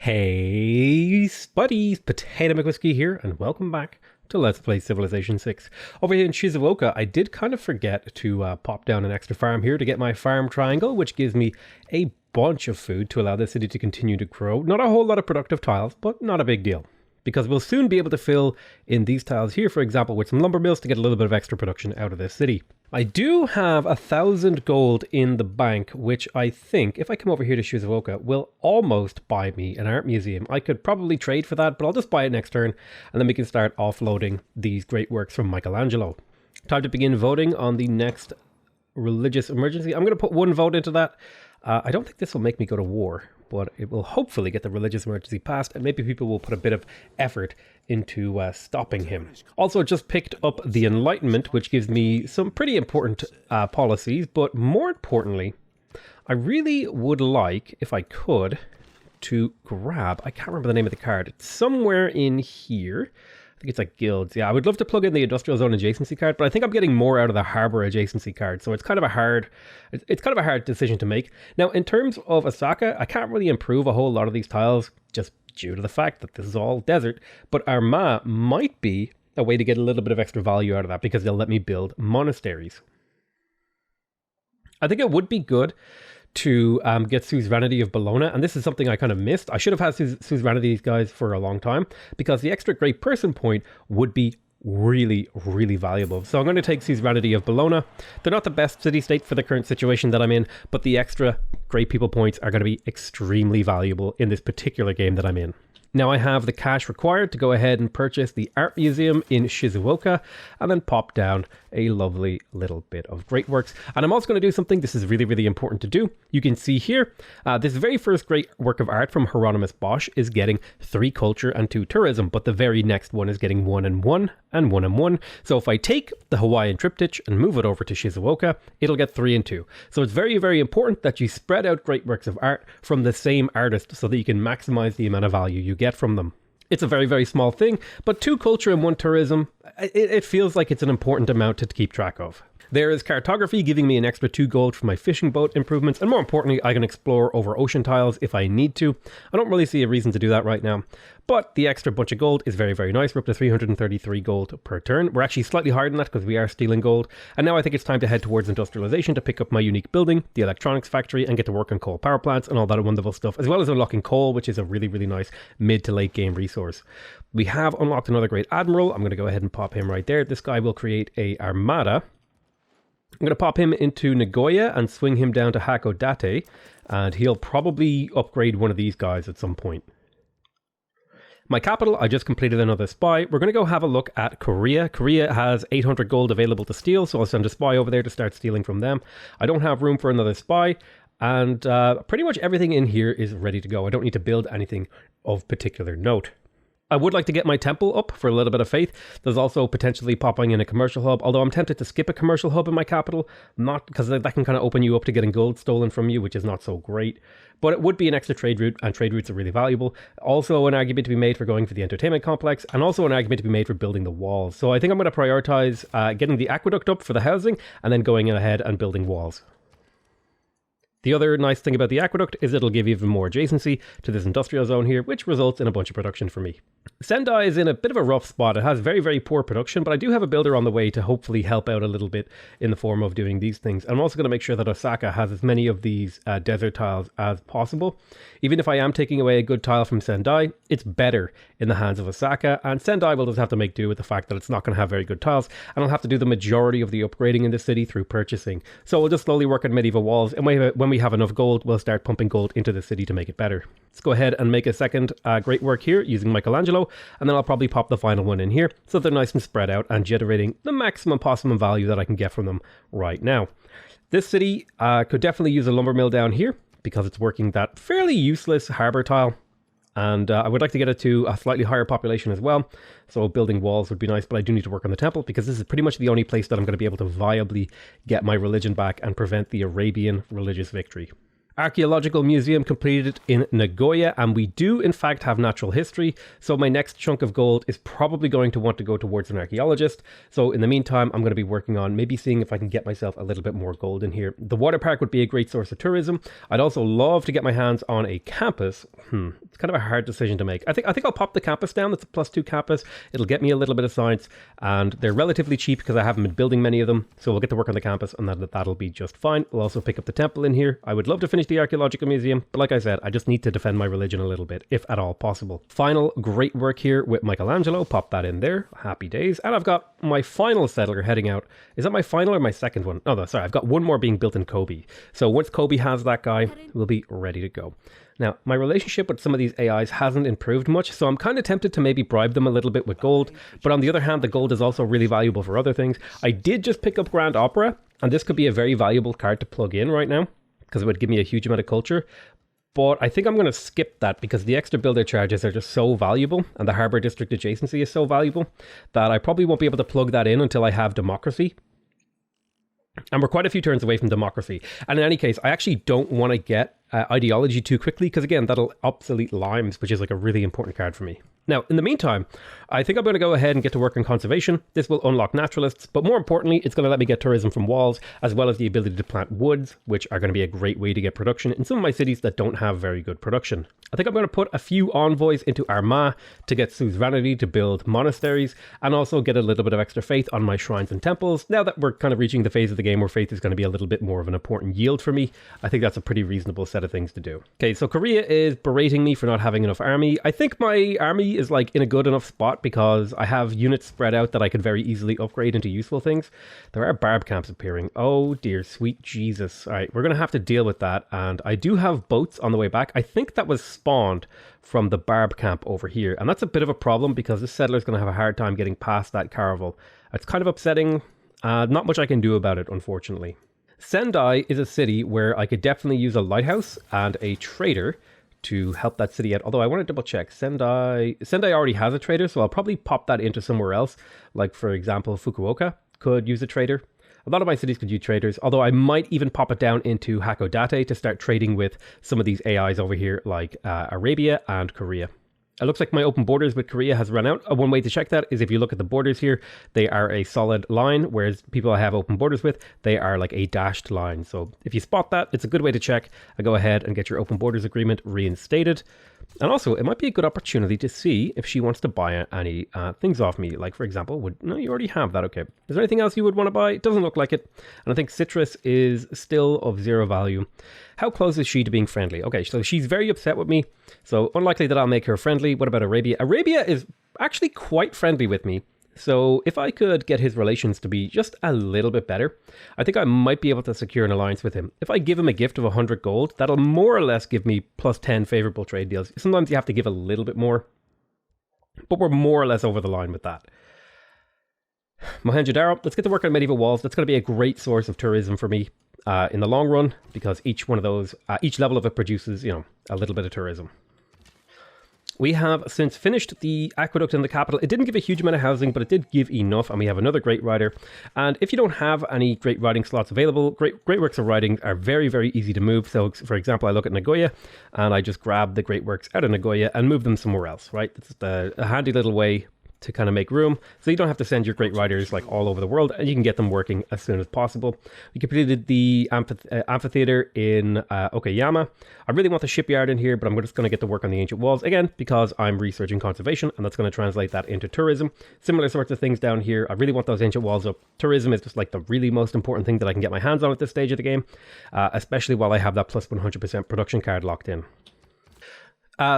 Hey Spuddies, PotatoMcWhiskey here, and welcome back to Let's Play Civilization 6. Over here in Shizuoka, I did kind of forget to pop down an extra farm here to get my farm triangle, which gives me a bunch of food to allow the city to continue to grow. Not a whole lot of productive tiles, but not a big deal, because we'll soon be able to fill in these tiles here, for example, with some lumber mills to get a little bit of extra production out of this city. I do have 1,000 gold in the bank, which I think, if I come over here to Shizuoka, will almost buy me an art museum. I could probably trade for that, but I'll just buy it next turn, and then we can start offloading these great works from Michelangelo. Time to begin voting on the next religious emergency. I'm going to put one vote into that. I don't think this will make me go to war, but it will hopefully get the religious emergency passed, and maybe people will put a bit of effort into stopping him. Also just picked up the Enlightenment, which gives me some pretty important policies, but more importantly, I really would like, if I could, to grab, I can't remember the name of the card, it's somewhere in here. I think it's like guilds. Yeah, I would love to plug in the industrial zone adjacency card, but I think I'm getting more out of the harbor adjacency card, so it's kind of a hard decision to make. Now, in terms of Osaka, I can't really improve a whole lot of these tiles just due to the fact that this is all desert, but Armagh might be a way to get a little bit of extra value out of that because they'll let me build monasteries. I think it would be good to get Suzerainty of Bologna, and this is something I kind of missed. I should have had Suzerainty guys for a long time, because the extra great person point would be really, really valuable. So I'm going to take Suzerainty of Bologna. They're not the best city-state for the current situation that I'm in, but the extra great people points are going to be extremely valuable in this particular game that I'm in. Now I have the cash required to go ahead and purchase the art museum in Shizuoka and then pop down a lovely little bit of great works. And I'm also going to do something, this is really, really important to do. You can see here, this very first great work of art from Hieronymus Bosch is getting 3 culture and 2 tourism, but the very next one is getting 1 and 1 and 1 and 1. So if I take the Hawaiian triptych and move it over to Shizuoka, it'll get 3 and 2. So it's very, very important that you spread out great works of art from the same artist so that you can maximize the amount of value you get from them. It's a very, very small thing, but 2 culture and 1 tourism, it feels like it's an important amount to keep track of. There is cartography giving me an extra 2 gold for my fishing boat improvements, and more importantly, I can explore over ocean tiles if I need to. I don't really see a reason to do that right now, but the extra bunch of gold is very, very nice. We're up to 333 gold per turn. We're actually slightly higher than that because we are stealing gold, and now I think it's time to head towards industrialization to pick up my unique building, the electronics factory, and get to work on coal power plants and all that wonderful stuff, as well as unlocking coal, which is a really, really nice mid to late game resource. We have unlocked another great admiral. I'm going to go ahead and pop him right there. This guy will create a armada. I'm going to pop him into Nagoya and swing him down to Hakodate, and he'll probably upgrade one of these guys at some point. My capital, I just completed another spy. We're going to go have a look at Korea. Korea has 800 gold available to steal, so I'll send a spy over there to start stealing from them. I don't have room for another spy, and pretty much everything in here is ready to go. I don't need to build anything of particular note. I would like to get my temple up for a little bit of faith. There's also potentially popping in a commercial hub, although I'm tempted to skip a commercial hub in my capital, not because that can kind of open you up to getting gold stolen from you, which is not so great. But it would be an extra trade route, and trade routes are really valuable. Also an argument to be made for going for the entertainment complex, and also an argument to be made for building the walls. So I think I'm going to prioritize getting the aqueduct up for the housing, and then going ahead and building walls. The other nice thing about the aqueduct is it'll give even more adjacency to this industrial zone here, which results in a bunch of production for me. Sendai is in a bit of a rough spot. It has very, very poor production, but I do have a builder on the way to hopefully help out a little bit in the form of doing these things. I'm also going to make sure that Osaka has as many of these desert tiles as possible. Even if I am taking away a good tile from Sendai, it's better in the hands of Osaka, and Sendai will just have to make do with the fact that it's not going to have very good tiles, and I'll have to do the majority of the upgrading in the city through purchasing. So we'll just slowly work on medieval walls, and when we have enough gold, we'll start pumping gold into the city to make it better. Let's go ahead and make a second great work here using Michelangelo, and then I'll probably pop the final one in here so they're nice and spread out and generating the maximum possible value that I can get from them right now. This city could definitely use a lumber mill down here because it's working that fairly useless harbor tile, and I would like to get it to a slightly higher population as well, so building walls would be nice, but I do need to work on the temple because this is pretty much the only place that I'm going to be able to viably get my religion back and prevent the Arabian religious victory. Archaeological Museum completed in Nagoya, and we do in fact have natural history, so my next chunk of gold is probably going to want to go towards an archaeologist. So in the meantime, I'm going to be working on maybe seeing if I can get myself a little bit more gold in here. The water park would be a great source of tourism. I'd also love to get my hands on a campus. It's kind of a hard decision to make. I think I'll pop the campus down. It's a +2 campus. It'll get me a little bit of science, and they're relatively cheap because I haven't been building many of them, so we'll get to work on the campus, and that'll be just fine. We'll also pick up the temple in here. I would love to finish the Archaeological Museum, but like I said, I just need to defend my religion a little bit, if at all possible. Final great work here with Michelangelo. Pop that in there. Happy days. And I've got my final settler heading out. Is that my final or my second one? Oh, no, sorry. I've got one more being built in Kobe. So once Kobe has that guy, we'll be ready to go. Now, my relationship with some of these AIs hasn't improved much, so I'm kind of tempted to maybe bribe them a little bit with gold. But on the other hand, the gold is also really valuable for other things. I did just pick up Grand Opera, and this could be a very valuable card to plug in right now, because it would give me a huge amount of culture. But I think I'm going to skip that because the extra builder charges are just so valuable, and the Harbour District adjacency is so valuable, that I probably won't be able to plug that in until I have democracy. And we're quite a few turns away from democracy. And in any case, I actually don't want to get ideology too quickly, because again, that'll obsolete limes, which is like a really important card for me. Now, in the meantime, I think I'm going to go ahead and get to work on conservation. This will unlock naturalists, but more importantly, it's going to let me get tourism from walls, as well as the ability to plant woods, which are going to be a great way to get production in some of my cities that don't have very good production. I think I'm going to put a few envoys into Armagh to get suzerainty to build monasteries, and also get a little bit of extra faith on my shrines and temples. Now that we're kind of reaching the phase of the game where faith is going to be a little bit more of an important yield for me, I think that's a pretty reasonable set of things to do. Okay, so Korea is berating me for not having enough army. I think my army is like in a good enough spot because I have units spread out that I could very easily upgrade into useful things. There are barb camps appearing. Oh dear, sweet Jesus. All right, we're going to have to deal with that. And I do have boats on the way back. I think that was spawned from the barb camp over here. And that's a bit of a problem because this settler is going to have a hard time getting past that caravel. It's kind of upsetting. Not much I can do about it, unfortunately. Sendai is a city where I could definitely use a lighthouse and a trader to help that city out. Although I want to double check. Sendai already has a trader, so I'll probably pop that into somewhere else. Like, for example, Fukuoka could use a trader. A lot of my cities could use traders, although I might even pop it down into Hakodate to start trading with some of these AIs over here, like Arabia and Korea. It looks like my open borders with Korea has run out. One way to check that is if you look at the borders here, they are a solid line, whereas people I have open borders with, they are like a dashed line. So if you spot that, it's a good way to check. Go ahead and get your open borders agreement reinstated. And also, it might be a good opportunity to see if she wants to buy any things off me. Like, for example, no, you already have that. Okay. Is there anything else you would want to buy? It doesn't look like it. And I think citrus is still of 0 value. How close is she to being friendly? Okay, so she's very upset with me. So unlikely that I'll make her friendly. What about Arabia? Arabia is actually quite friendly with me. So if I could get his relations to be just a little bit better, I think I might be able to secure an alliance with him. If I give him a gift of 100 gold, that'll more or less give me plus 10 favorable trade deals. Sometimes you have to give a little bit more, but we're more or less over the line with that. Mohenjo-Daro, let's get to work on medieval walls. That's going to be a great source of tourism for me in the long run, because each one of those, each level of it produces, you know, a little bit of tourism. We have since finished the aqueduct in the capital. It didn't give a huge amount of housing, but it did give enough, and we have another great rider. And if you don't have any great riding slots available, great works of riding are very, very easy to move. So, for example, I look at Nagoya, and I just grab the great works out of Nagoya and move them somewhere else, right? It's a handy little way to kind of make room, so you don't have to send your great riders like all over the world, and you can get them working as soon as possible. We completed the amphitheater in Okayama. I really want the shipyard in here, but I'm just going to get to work on the ancient walls again because I'm researching conservation, and that's going to translate that into tourism. Similar sorts of things down here. I really want those ancient walls up. Tourism is just like the really most important thing that I can get my hands on at this stage of the game, especially while I have that plus 100% production card locked in.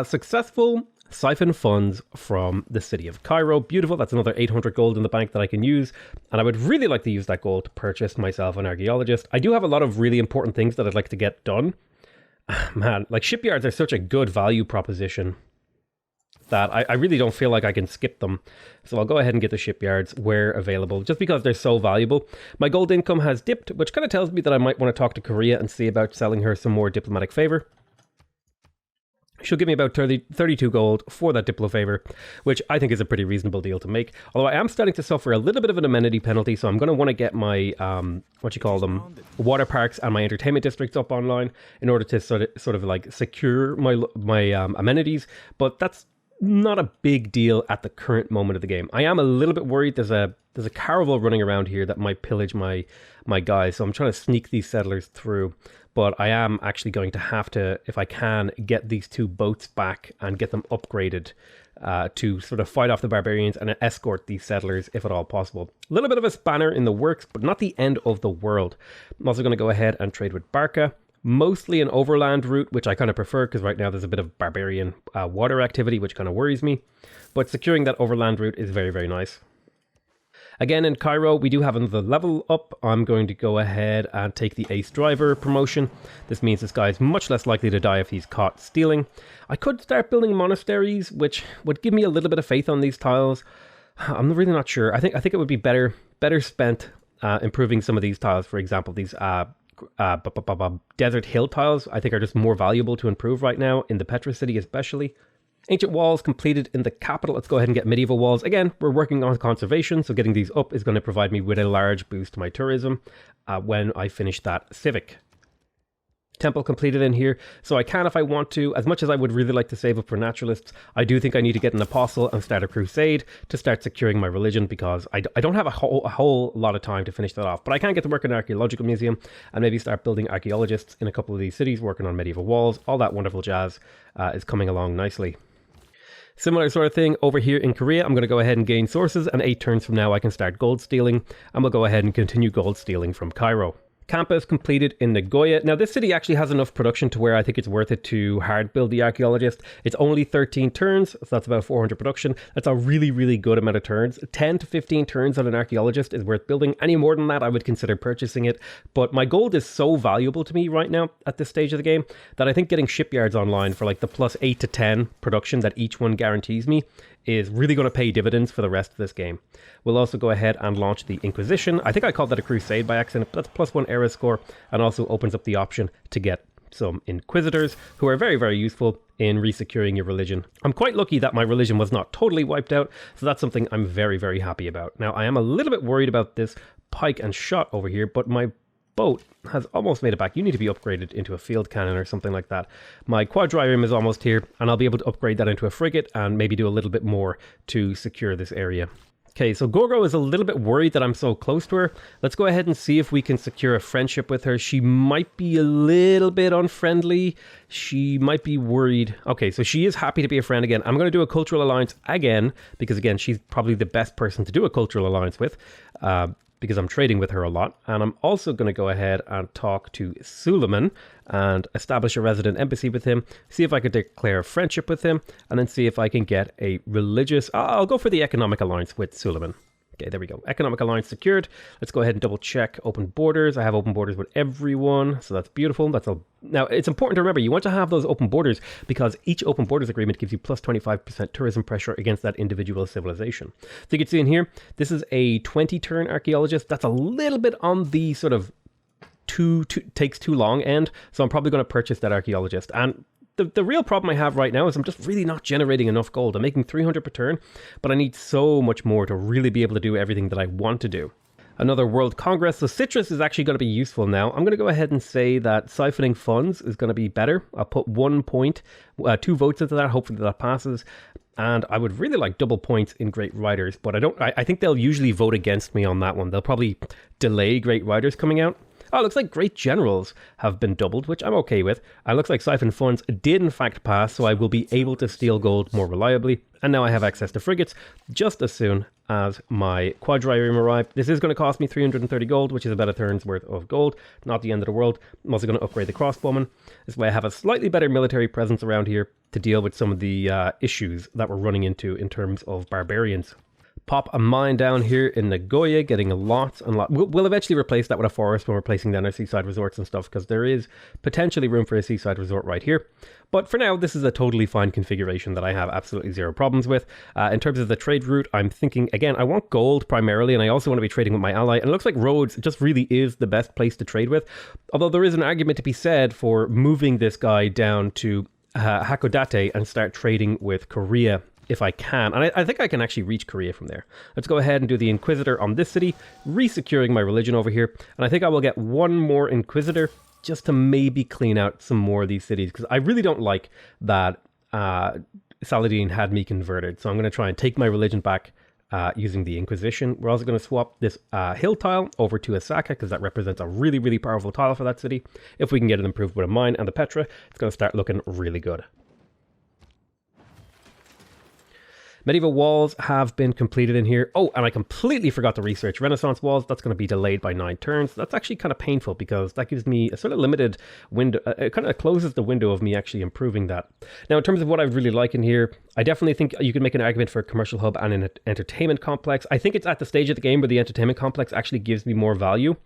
Successful siphon funds from the city of Cairo. Beautiful. That's another 800 gold in the bank that I can use. And I would really like to use that gold to purchase myself an archaeologist. I do have a lot of really important things that I'd like to get done. Man, like shipyards are such a good value proposition that I really don't feel like I can skip them. So I'll go ahead and get the shipyards where available, just because they're so valuable. My gold income has dipped, which kind of tells me that I might want to talk to Korea and see about selling her some more diplomatic favor. She'll give me about 32 gold for that Diplo favor, which I think is a pretty reasonable deal to make. Although I am starting to suffer a little bit of an amenity penalty, so I'm going to want to get my, water parks and my entertainment districts up online in order to sort of like secure my amenities. But that's not a big deal at the current moment of the game. I am a little bit worried. There's a caravel running around here that might pillage my guys, so I'm trying to sneak these settlers through. But I am actually going to have to, if I can, get these 2 boats back and get them upgraded to sort of fight off the barbarians and escort these settlers if at all possible. A little bit of a spanner in the works, but not the end of the world. I'm also going to go ahead and trade with Barca. Mostly an overland route, which I kind of prefer because right now there's a bit of barbarian water activity, which kind of worries me. But securing that overland route is very, very nice. Again, in Cairo, we do have another level up. I'm going to go ahead and take the Ace Driver promotion. This means this guy is much less likely to die if he's caught stealing. I could start building monasteries, which would give me a little bit of faith on these tiles. I'm really not sure. I think it would be better spent improving some of these tiles. For example, these desert hill tiles I think are just more valuable to improve right now, in the Petra city especially. Ancient walls completed in the capital. Let's go ahead and get medieval walls. Again, we're working on conservation, so getting these up is going to provide me with a large boost to my tourism when I finish that civic. Temple completed in here, so I can if I want to. As much as I would really like to save up for naturalists, I do think I need to get an apostle and start a crusade to start securing my religion, because I don't have a whole lot of time to finish that off. But I can get to work in an archaeological museum and maybe start building archaeologists in a couple of these cities, working on medieval walls. All that wonderful jazz is coming along nicely. Similar sort of thing over here in Korea. I'm going to go ahead and gain sources, and 8 turns from now I can start gold stealing, and we'll go ahead and continue gold stealing from Cairo. Campus completed in Nagoya. Now this city actually has enough production to where I think it's worth it to hard build the archaeologist. It's only 13 turns, so that's about 400 production. That's a really, really good amount of turns. 10 to 15 turns on an archaeologist is worth building. Any more than that, I would consider purchasing it. But my gold is so valuable to me right now at this stage of the game that I think getting shipyards online for like the plus 8 to 10 production that each one guarantees me is really going to pay dividends for the rest of this game. We'll also go ahead and launch the Inquisition. I think I called that a crusade by accident, but that's plus 1 era score, and also opens up the option to get some Inquisitors, who are very, very useful in resecuring your religion. I'm quite lucky that my religion was not totally wiped out, so that's something I'm very, very happy about. Now, I am a little bit worried about this pike and shot over here, but my boat has almost made it back. You need to be upgraded into a field cannon or something like that. My quadrireme is almost here, and I'll be able to upgrade that into a frigate and maybe do a little bit more to secure this area. Okay, so Gorgo is a little bit worried that I'm so close to her. Let's go ahead and see if we can secure a friendship with her. She might be a little bit unfriendly. She might be worried. Okay, so she is happy to be a friend again. I'm going to do a cultural alliance again, because again, she's probably the best person to do a cultural alliance with. Because I'm trading with her a lot. And I'm also going to go ahead and talk to Suleiman and establish a resident embassy with him, see if I could declare friendship with him, and then see if I can get a religious... I'll go for the economic alliance with Suleiman. Okay, there we go. Economic alliance secured. Let's go ahead and double check open borders. I have open borders with everyone, so that's beautiful. Now, it's important to remember, you want to have those open borders because each open borders agreement gives you plus 25% tourism pressure against that individual civilization. So you can see in here, this is a 20-turn archaeologist. That's a little bit on the sort of takes too long end, so I'm probably going to purchase that archaeologist. And the real problem I have right now is I'm just really not generating enough gold. I'm making 300 per turn, but I need so much more to really be able to do everything that I want to do. Another World Congress. So citrus is actually going to be useful now. I'm going to go ahead and say that siphoning funds is going to be better. I'll put 1 point, 2 votes into that. Hopefully that passes. And I would really like double points in Great Writers, but I think they'll usually vote against me on that one. They'll probably delay Great Writers coming out. Oh, it looks like Great Generals have been doubled, which I'm okay with. It looks like Siphon Funds did in fact pass, so I will be able to steal gold more reliably. And now I have access to frigates just as soon as my quadrireme arrive. This is going to cost me 330 gold, which is about a turn's worth of gold. Not the end of the world. I'm also going to upgrade the crossbowman. This way I have a slightly better military presence around here to deal with some of the issues that we're running into in terms of barbarians. Pop a mine down here in Nagoya, getting a lot and lot. We'll eventually replace that with a forest when we're placing down our seaside resorts and stuff, because there is potentially room for a seaside resort right here. But for now, this is a totally fine configuration that I have absolutely zero problems with. In terms of the trade route, I'm thinking, again, I want gold primarily, and I also want to be trading with my ally. And it looks like Rhodes just really is the best place to trade with. Although there is an argument to be said for moving this guy down to Hakodate and start trading with Korea if I can. And I think I can actually reach Korea from there. Let's go ahead and do the Inquisitor on this city, re-securing my religion over here. And I think I will get one more Inquisitor just to maybe clean out some more of these cities, because I really don't like that Saladin had me converted. So I'm going to try and take my religion back using the Inquisition. We're also going to swap this hill tile over to Asaka, because that represents a really, really powerful tile for that city. If we can get it improved with a mine and the Petra, it's going to start looking really good. Medieval walls have been completed in here. Oh, and I completely forgot to research Renaissance walls. That's going to be delayed by 9 turns. That's actually kind of painful, because that gives me a sort of limited window. It kind of closes the window of me actually improving that. Now, in terms of what I really like in here, I definitely think you can make an argument for a commercial hub and an entertainment complex. I think it's at the stage of the game where the entertainment complex actually gives me more value.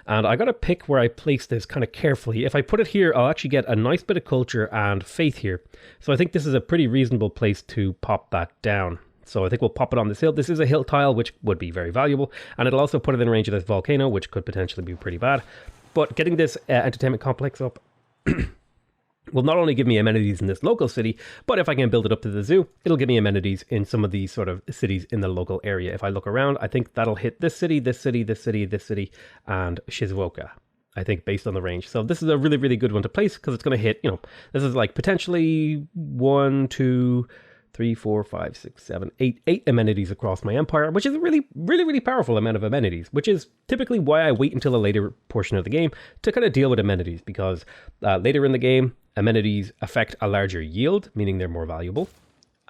And I got to pick where I place this kind of carefully. If I put it here, I'll actually get a nice bit of culture and faith here. So I think this is a pretty reasonable place to pop that down. So I think we'll pop it on this hill. This is a hill tile, which would be very valuable. And it'll also put it in range of this volcano, which could potentially be pretty bad. But getting this entertainment complex up will not only give me amenities in this local city, but if I can build it up to the zoo, it'll give me amenities in some of these sort of cities in the local area. If I look around, I think that'll hit this city, this city, this city, this city, and Shizuoka, I think, based on the range. So this is a really, really good one to place, because it's going to hit, this is like potentially 1, 2, 3, 4, 5, 6, 7, 8 amenities across my empire, which is a really, really, really powerful amount of amenities, which is typically why I wait until a later portion of the game to kind of deal with amenities, because later in the game, amenities affect a larger yield, meaning they're more valuable,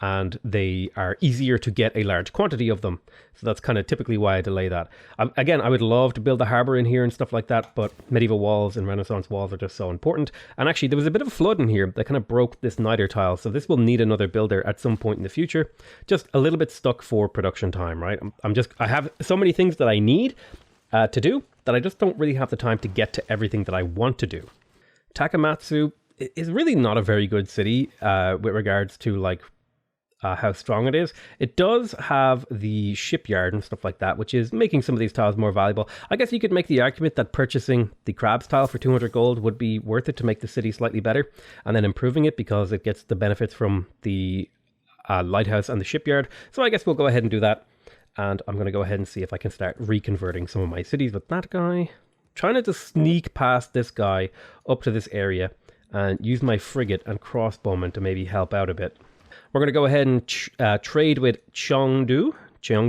and they are easier to get a large quantity of them. So that's kind of typically why I delay that. Again, I would love to build a harbor in here and stuff like that, but medieval walls and Renaissance walls are just so important. And actually, there was a bit of a flood in here that kind of broke this niter tile, so this will need another builder at some point in the future. Just a little bit stuck for production time, right? I have so many things that I need to do that I just don't really have the time to get to everything that I want to do. Takamatsu is really not a very good city with regards to like how strong it is. It does have the shipyard and stuff like that, which is making some of these tiles more valuable. I guess you could make the argument that purchasing the crabs tile for 200 gold would be worth it to make the city slightly better, and then improving it because it gets the benefits from the lighthouse and the shipyard. So I guess we'll go ahead and do that, and I'm going to go ahead and see if I can start reconverting some of my cities with that guy. Trying to just sneak past this guy up to this area and use my frigate and crossbowmen to maybe help out a bit. We're going to go ahead and trade with Cheongdu. I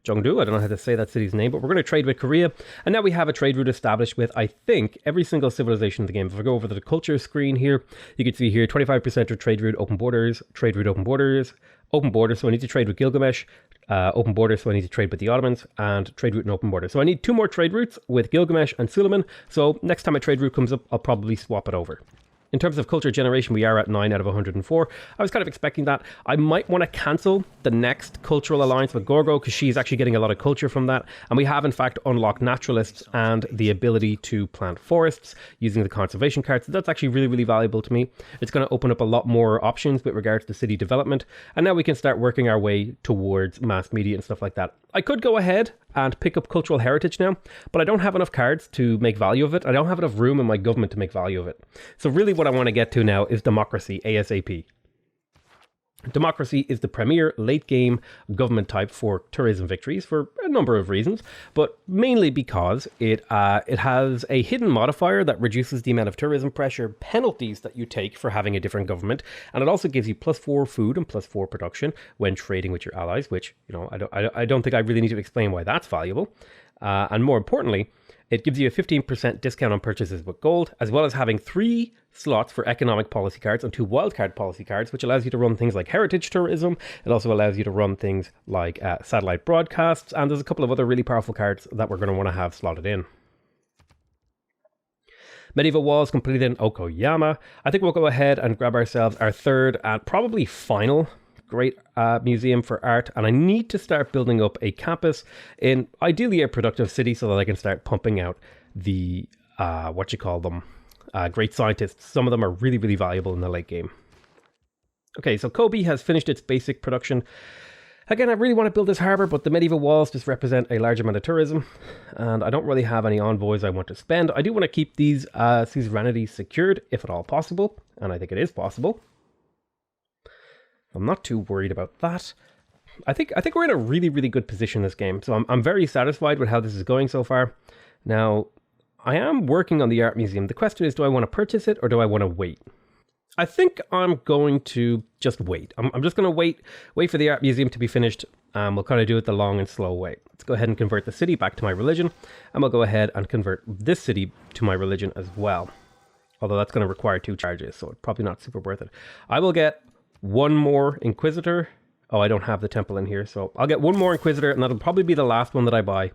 don't know how to say that city's name, but we're going to trade with Korea. And now we have a trade route established with, I think, every single civilization in the game. If I go over to the culture screen here, you can see here 25% of trade route, open borders, trade route, open borders, so I need to trade with Gilgamesh, open borders, so I need to trade with the Ottomans, and trade route and open borders. So I need 2 more trade routes with Gilgamesh and Suleiman. So next time a trade route comes up, I'll probably swap it over. In terms of culture generation, we are at 9 out of 104. I was kind of expecting that. I might want to cancel the next cultural alliance with Gorgo, because she's actually getting a lot of culture from that. And we have, in fact, unlocked naturalists and the ability to plant forests using the conservation cards. So that's actually really, really valuable to me. It's going to open up a lot more options with regards to city development. And now we can start working our way towards mass media and stuff like that. I could go ahead and pick up cultural heritage now, but I don't have enough cards to make value of it. I don't have enough room in my government to make value of it. So really what I want to get to now is democracy ASAP. Democracy is the premier late game government type for tourism victories for a number of reasons, but mainly because it has a hidden modifier that reduces the amount of tourism pressure penalties that you take for having a different government, and it also gives you +4 food and +4 production when trading with your allies, which I don't think I really need to explain why that's valuable, and more importantly, it gives you a 15% discount on purchases with gold, as well as having 3 slots for economic policy cards and 2 wildcard policy cards, which allows you to run things like heritage tourism. It also allows you to run things like satellite broadcasts, and there's a couple of other really powerful cards that we're going to want to have slotted in. Medieval walls completed in Okoyama. I think we'll go ahead and grab ourselves our 3rd and probably final great museum for art, and I need to start building up a campus in ideally a productive city so that I can start pumping out the great scientists. Some of them are really, really valuable in the late game. Okay, so Kobe has finished its basic production. Again, I really want to build this harbor, but the medieval walls just represent a large amount of tourism, and I don't really have any envoys I want to spend. I do want to keep these suzerainities secured, if at all possible, and I think it is possible. I'm not too worried about that. I think we're in a really, really good position in this game. So I'm very satisfied with how this is going so far. Now, I am working on the art museum. The question is, do I want to purchase it or do I want to wait? I think I'm going to just wait. I'm just going to wait for the art museum to be finished. We'll kind of do it the long and slow way. Let's go ahead and convert the city back to my religion. And we'll go ahead and convert this city to my religion as well. Although that's going to require 2 charges, so it's probably not super worth it. I will get 1 more Inquisitor. Oh, I don't have the temple in here, so I'll get 1 more Inquisitor, and that'll probably be the last one that I buy.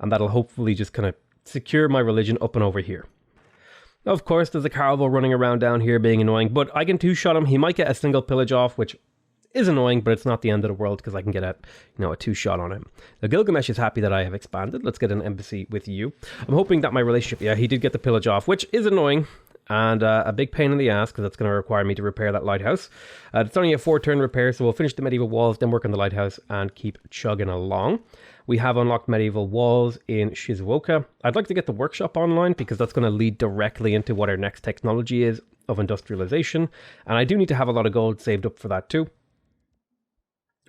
And that'll hopefully just kind of secure my religion up and over here. Of course, there's a Carvel running around down here being annoying, but I can 2-shot him. He might get a single pillage off, which is annoying, but it's not the end of the world because I can get a 2-shot on him. Now, Gilgamesh is happy that I have expanded. Let's get an embassy with you. I'm hoping that my relationship, yeah, he did get the pillage off, which is annoying. And a big pain in the ass because that's going to require me to repair that lighthouse. It's only a 4-turn repair, so we'll finish the medieval walls, then work on the lighthouse and keep chugging along. We have unlocked medieval walls in Shizuoka. I'd like to get the workshop online because that's going to lead directly into what our next technology is of industrialization. And I do need to have a lot of gold saved up for that too.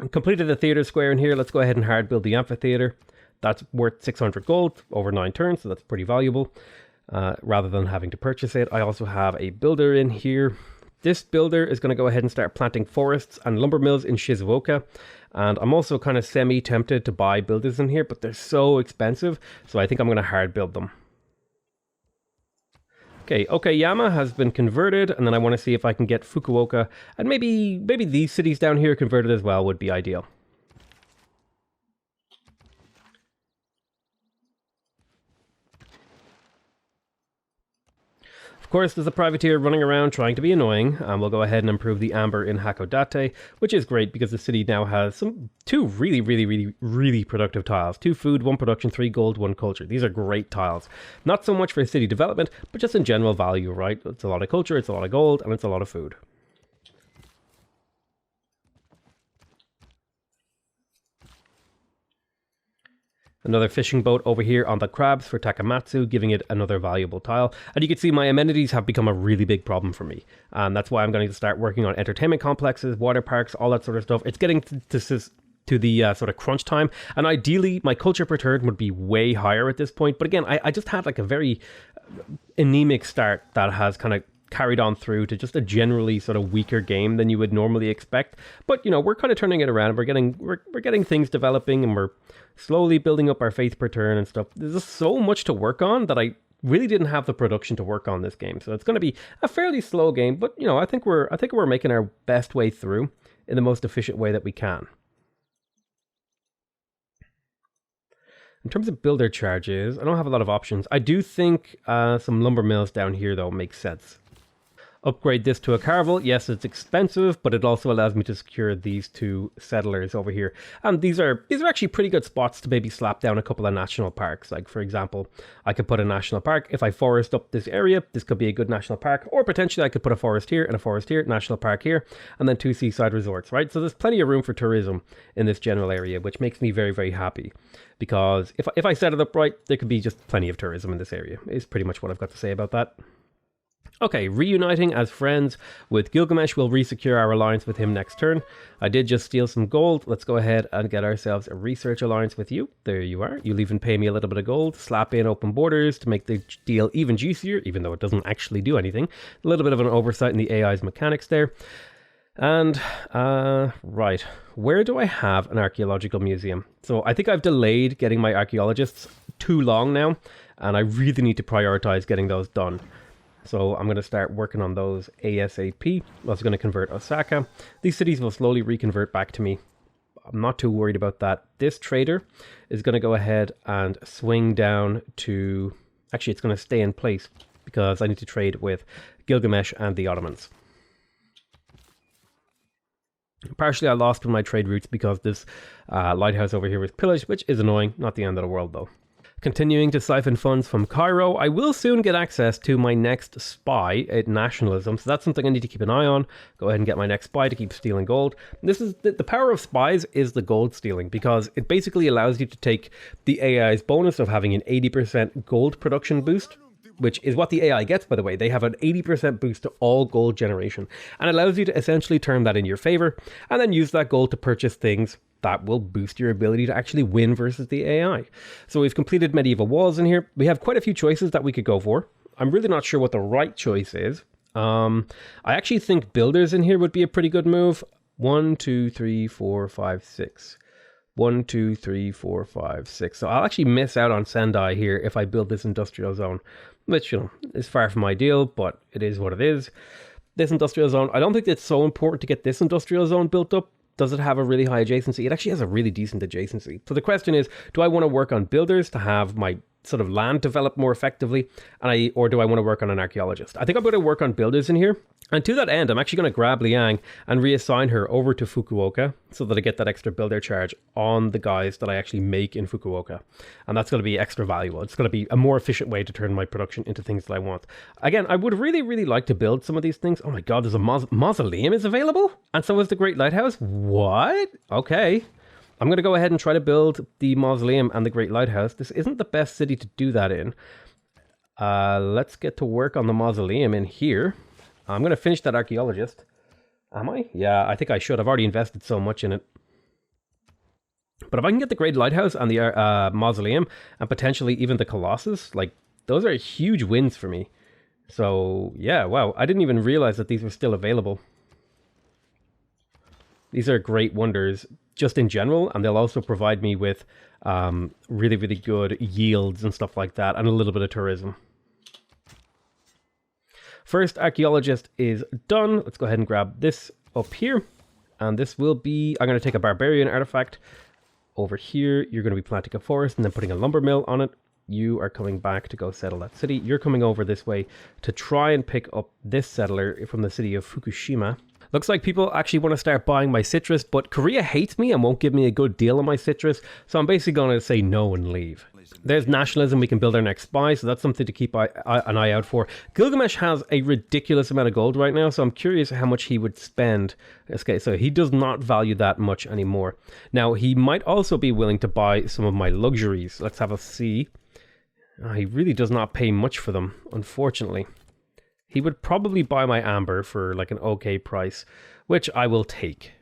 Completed the theater square in here. Let's go ahead and hard build the amphitheater. That's worth 600 gold over 9 turns, so that's pretty valuable. Rather than having to purchase it. I also have a builder in here. This builder is going to go ahead and start planting forests and lumber mills in Shizuoka. And I'm also kind of semi-tempted to buy builders in here, but they're so expensive, so I think I'm going to hard build them. Okay, Okayama has been converted, and then I want to see if I can get Fukuoka, and maybe these cities down here converted as well would be ideal. Of course, there's a privateer running around trying to be annoying, and we'll go ahead and improve the amber in Hakodate, which is great because the city now has 2 really productive tiles. 2 food, 1 production, 3 gold, 1 culture. These are great tiles. Not so much for city development, but just in general value, right? It's a lot of culture, it's a lot of gold, and it's a lot of food. Another fishing boat over here on the crabs for Takamatsu, giving it another valuable tile. And you can see my amenities have become a really big problem for me. And that's why I'm going to start working on entertainment complexes, water parks, all that sort of stuff. It's getting to the sort of crunch time. And ideally, my culture per turn would be way higher at this point. But again, I just had like a very anemic start that has kind of carried on through to just a generally sort of weaker game than you would normally expect. But, you know, we're kind of turning it around. We're getting things developing, and we're slowly building up our faith per turn and stuff. There's just so much to work on that I really didn't have the production to work on this game. So it's going to be a fairly slow game, but, you know, I think we're making our best way through in the most efficient way that we can. In terms of builder charges, I don't have a lot of options. I do think some lumber mills down here, though, makes sense. Upgrade this to a Carvel. Yes, it's expensive, but it also allows me to secure these 2 settlers over here. And these are actually pretty good spots to maybe slap down a couple of national parks. Like, for example, I could put a national park. If I forest up this area, this could be a good national park. Or potentially I could put a forest here and a forest here, national park here, and then 2 seaside resorts, right? So there's plenty of room for tourism in this general area, which makes me very, very happy. Because if I set it up right, there could be just plenty of tourism in this area, is pretty much what I've got to say about that. Okay, reuniting as friends with Gilgamesh. We'll resecure our alliance with him next turn. I did just steal some gold. Let's go ahead and get ourselves a research alliance with you. There you are. You'll even pay me a little bit of gold. Slap in open borders to make the deal even juicier, even though it doesn't actually do anything. A little bit of an oversight in the AI's mechanics there. And, right, where do I have an archaeological museum? So I think I've delayed getting my archaeologists too long now, and I really need to prioritize getting those done. So I'm going to start working on those ASAP. I'm also going to convert Osaka. These cities will slowly reconvert back to me. I'm not too worried about that. This trader is going to go ahead and swing down to... Actually, it's going to stay in place because I need to trade with Gilgamesh and the Ottomans. Partially, I lost on my trade routes because this lighthouse over here was pillaged, which is annoying. Not the end of the world, though. Continuing to siphon funds from Cairo, I will soon get access to my next spy at nationalism, so that's something I need to keep an eye on. Go ahead and get my next spy to keep stealing gold. This is the power of spies is the gold stealing, because it basically allows you to take the AI's bonus of having an 80% gold production boost which is what the AI gets, by the way. They have an 80% boost to all gold generation, and allows you to essentially turn that in your favor, and then use that gold to purchase things that will boost your ability to actually win versus the AI. So we've completed medieval walls in here. We have quite a few choices that we could go for. I'm really not sure what the right choice is. I actually think builders in here would be a pretty good move. 1, 2, 3, 4, 5, 6. 1, 2, 3, 4, 5, 6. So I'll actually miss out on Sendai here if I build this industrial zone, which, you know, is far from ideal, but it is what it is. This industrial zone, I don't think it's so important to get this industrial zone built up. Does it have a really high adjacency? It actually has a really decent adjacency. So the question is, do I want to work on builders to have my sort of land develop more effectively, or do I want to work on an archaeologist? I think I'm going to work on builders in here. And to that end, I'm actually going to grab Liang and reassign her over to Fukuoka so that I get that extra builder charge on the guys that I actually make in Fukuoka. And that's going to be extra valuable. It's going to be a more efficient way to turn my production into things that I want. Again, I would really, really like to build some of these things. Oh my God, there's a mausoleum is available? And so is the Great Lighthouse? What? Okay. I'm going to go ahead and try to build the mausoleum and the Great Lighthouse. This isn't the best city to do that in. Let's get to work on the mausoleum in here. I'm going to finish that archaeologist. Am I? Yeah, I think I should. I've already invested so much in it. But if I can get the Great Lighthouse and the mausoleum, and potentially even the Colossus, like, those are huge wins for me. So, yeah, wow. I didn't even realize that these were still available. These are great wonders just in general, and they'll also provide me with really, really good yields and stuff like that, and a little bit of tourism. First archaeologist is done. Let's go ahead and grab this up here. And this will be, I'm going to take a barbarian artifact over here. You're going to be planting a forest and then putting a lumber mill on it. You are coming back to go settle that city. You're coming over this way to try and pick up this settler from the city of Fukushima. Looks like people actually want to start buying my citrus, but Korea hates me and won't give me a good deal on my citrus. So I'm basically going to say no and leave. There's nationalism. We can build our next spy, so that's something to keep an eye out for. Gilgamesh has a ridiculous amount of gold right now, so I'm curious how much he would spend. Okay, so he does not value that much anymore. Now, he might also be willing to buy some of my luxuries. Let's have a see. He really does not pay much for them, unfortunately. He would probably buy my amber for like an okay price, which I will take.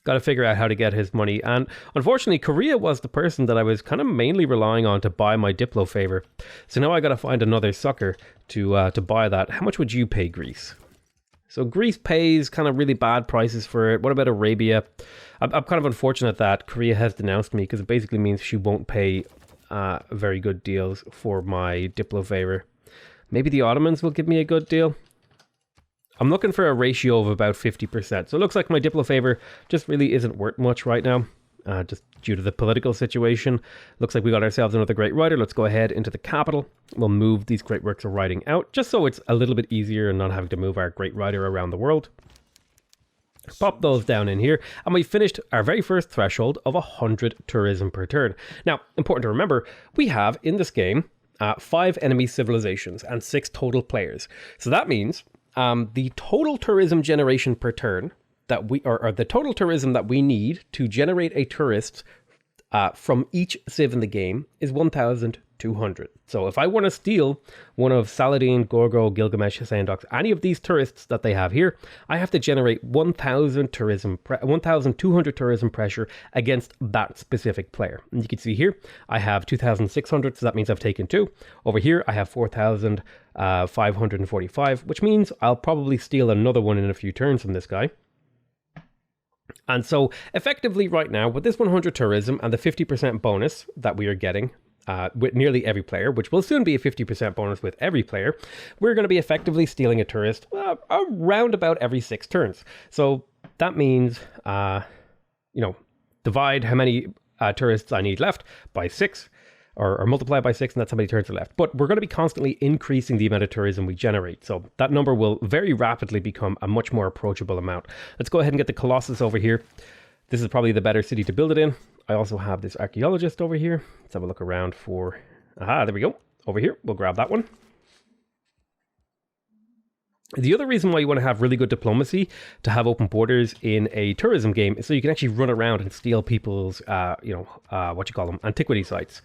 Got to figure out how to get his money. And unfortunately, Korea was the person that I was kind of mainly relying on to buy my Diplo favor. So now I got to find another sucker to buy that. How much would you pay Greece? So Greece pays kind of really bad prices for it. What about Arabia? I'm kind of unfortunate that Korea has denounced me because it basically means she won't pay very good deals for my Diplo favor. Maybe the Ottomans will give me a good deal. I'm looking for a ratio of about 50%. So it looks like my Diplo favor just really isn't worth much right now, just due to the political situation. Looks like we got ourselves another great writer. Let's go ahead into the capital. We'll move these great works of writing out, just so it's a little bit easier and not having to move our great writer around the world. Pop those down in here, and we finished our very first threshold of 100 tourism per turn. Now, important to remember, we have in this game 5 enemy civilizations and 6 total players. So that means the total tourism generation per turn that we or the total tourism that we need to generate a tourist from each civ in the game is 1,200. So if I want to steal one of Saladin, Gorgo, Gilgamesh, Sandox, any of these tourists that they have here, I have to generate 1,200 tourism pressure against that specific player. And you can see here, I have 2,600, so that means I've taken 2. Over here, I have 4,545, which means I'll probably steal another one in a few turns from this guy. And so effectively right now, with this 100 tourism and the 50% bonus that we are getting with nearly every player, which will soon be a 50% bonus with every player, we're going to be effectively stealing a tourist around about every 6 turns. So that means, divide how many tourists I need left by 6, or multiply by 6, and that's how many turns are left. But we're going to be constantly increasing the amount of tourism we generate. So that number will very rapidly become a much more approachable amount. Let's go ahead and get the Colossus over here. This is probably the better city to build it in. I also have this archaeologist over here. Let's have a look around for... Aha, there we go. Over here, we'll grab that one. The other reason why you want to have really good diplomacy to have open borders in a tourism game is so you can actually run around and steal people's, antiquity sites.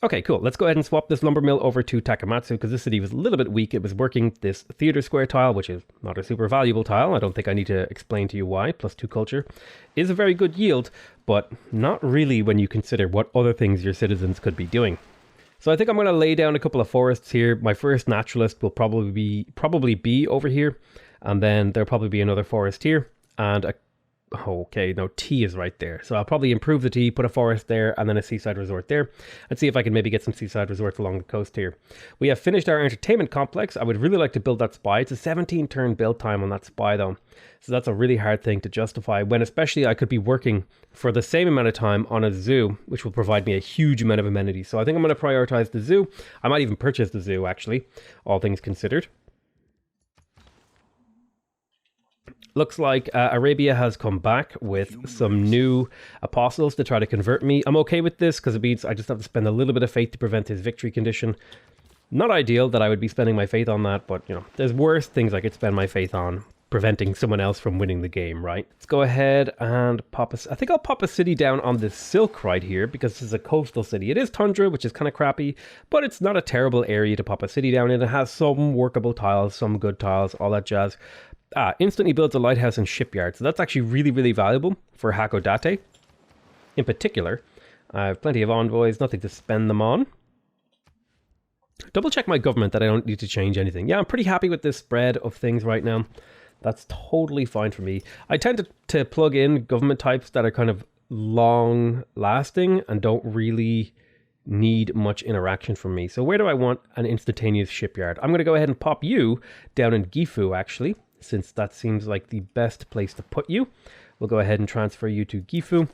Okay, cool. Let's go ahead and swap this lumber mill over to Takamatsu because this city was a little bit weak. It was working this theater square tile, which is not a super valuable tile. I don't think I need to explain to you why. +2 culture is a very good yield, but not really when you consider what other things your citizens could be doing. So I think I'm going to lay down a couple of forests here. My first naturalist will probably be over here, and then there'll probably be another forest here, and a okay, no, T is right there. So I'll probably improve the T, put a forest there, and then a seaside resort there. And see if I can maybe get some seaside resorts along the coast here. We have finished our entertainment complex. I would really like to build that spy. It's a 17-turn build time on that spy, though. So that's a really hard thing to justify, when especially I could be working for the same amount of time on a zoo, which will provide me a huge amount of amenities. So I think I'm going to prioritize the zoo. I might even purchase the zoo, actually, all things considered. Looks like Arabia has come back with some new apostles to try to convert me. I'm okay with this because it means I just have to spend a little bit of faith to prevent his victory condition. Not ideal that I would be spending my faith on that, but you know, there's worse things I could spend my faith on, preventing someone else from winning the game, right? Let's go ahead and pop I think I'll pop a city down on this silk right here because this is a coastal city. It is tundra, which is kind of crappy, but it's not a terrible area to pop a city down in. It has some workable tiles, some good tiles, all that jazz. Instantly builds a lighthouse and shipyard. So that's actually really, really valuable for Hakodate in particular. I have plenty of envoys, nothing to spend them on. Double check my government that I don't need to change anything. Yeah, I'm pretty happy with this spread of things right now. That's totally fine for me. I tend to plug in government types that are kind of long lasting and don't really need much interaction from me. So where do I want an instantaneous shipyard? I'm going to go ahead and pop you down in Gifu, actually, since that seems like the best place to put you. We'll go ahead and transfer you to Gifu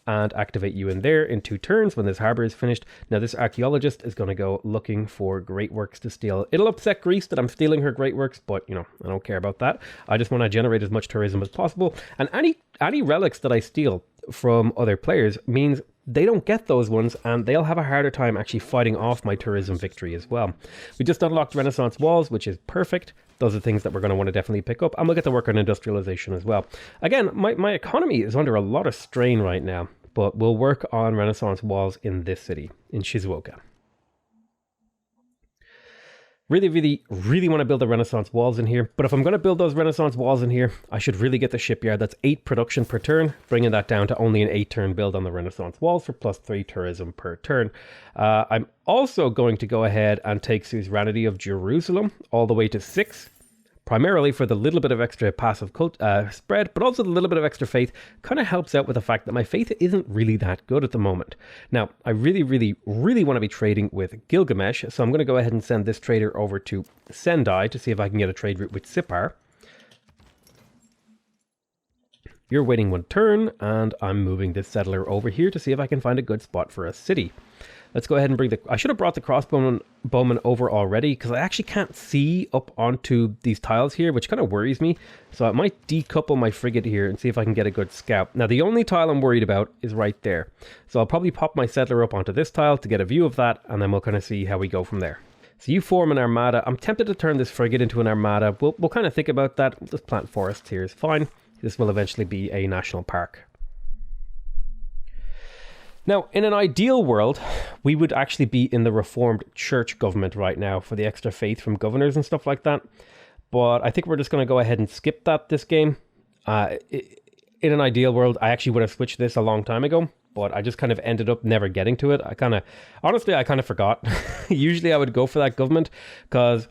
and activate you in there in 2 turns when this harbor is finished. Now this archaeologist is going to go looking for great works to steal. It'll upset Greece that I'm stealing her great works, but you know, I don't care about that. I just want to generate as much tourism as possible. And any relics that I steal from other players means they don't get those ones, and they'll have a harder time actually fighting off my tourism victory as well. We just unlocked Renaissance walls, which is perfect. Those are things that we're going to want to definitely pick up, and we'll get to work on industrialization as well. Again, my economy is under a lot of strain right now, but we'll work on Renaissance walls in this city, in Shizuoka. Really want to build the Renaissance walls in here. But if I'm going to build those Renaissance walls in here, I should really get the shipyard. That's 8 production per turn, bringing that down to only an 8-turn build on the Renaissance walls for +3 tourism per turn. I'm also going to go ahead and take Suzerainty of Jerusalem all the way to 6. Primarily for the little bit of extra passive spread, but also the little bit of extra faith kind of helps out with the fact that my faith isn't really that good at the moment. Now, I really want to be trading with Gilgamesh, so I'm going to go ahead and send this trader over to Sendai to see if I can get a trade route with Sipar. You're waiting 1 turn, and I'm moving this settler over here to see if I can find a good spot for a city. Let's go ahead and bring I should have brought the crossbowman over already, because I actually can't see up onto these tiles here, which kind of worries me. So I might decouple my frigate here and see if I can get a good scout. Now, the only tile I'm worried about is right there. So I'll probably pop my settler up onto this tile to get a view of that, and then we'll kind of see how we go from there. So you form an armada. I'm tempted to turn this frigate into an armada. We'll kind of think about that. We'll just plant forests here is fine. This will eventually be a national park. Now, in an ideal world, we would actually be in the Reformed Church government right now for the extra faith from governors and stuff like that. But I think we're just going to go ahead and skip that this game. In an ideal world, I actually would have switched this a long time ago, but I just kind of ended up never getting to it. Honestly, I kind of forgot. Usually I would go for that government because